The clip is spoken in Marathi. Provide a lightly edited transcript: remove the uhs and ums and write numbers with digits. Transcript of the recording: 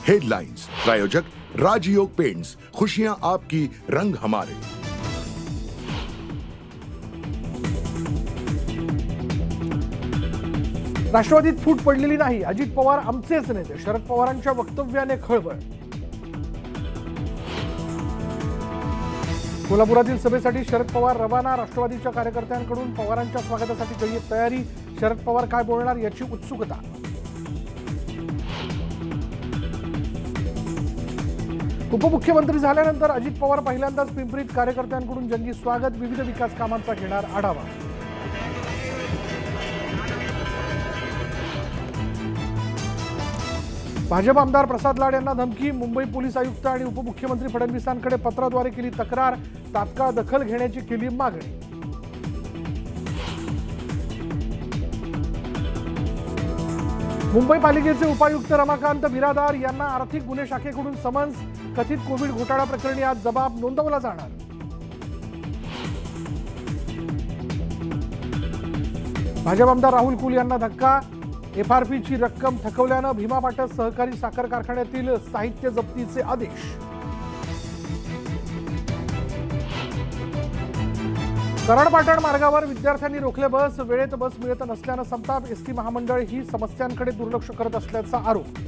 हेडलाइंस प्रायोजक राजयोग पेंट्स, खुशियां आपकी, रंग हमारे। राष्ट्रवादीत फूट पडलेली नाही, अजित पवार आमचेच नेते, शरद पवारांच्या वक्तव्याने खळबळ। कोल्हापुरातील सभेसाठी शरद पवार रवाना, राष्ट्रवादीच्या कार्यकर्त्यांकडून पवारांच्या स्वागतासाठी जय्यत तयारी, शरद पवार काय बोलणार याची उत्सुकता। उपमुख्यमंत्री झाल्यानंतर अजित पवार पहिल्यांदाच पिंपरीत, कार्यकर्त्यांकडून जंगी स्वागत, विविध विकास कामांचा घेणार आढावा। भाजप आमदार प्रसाद लाड यांना धमकी, मुंबई पोलीस आयुक्त आणि उपमुख्यमंत्री फडणवीसांकडे पत्राद्वारे केली तक्रार, तात्काळ दखल घेण्याची केली मागणी। मुंबई पालिकेचे उपायुक्त रमाकांत बिरादार यांना आर्थिक गुन्हे शाखेकडून समन्स, कथित कोविड घोटाळा प्रकरणी आज जबाब नोंदवला जाणार। भाजप आमदार राहुल कुल यांना धक्का, एफआरपीची रक्कम थकवल्यानं भीमा पाटस सहकारी साखर कारखान्यातील साहित्य जप्तीचे आदेश। कराड पाटण मार्गावर विद्यार्थ्यांनी रोखले बस, वेळेत बस मिळत नसल्यानं संताप, एसटी महामंडळ ही समस्यांकडे दुर्लक्ष करत असल्याचा आरोप।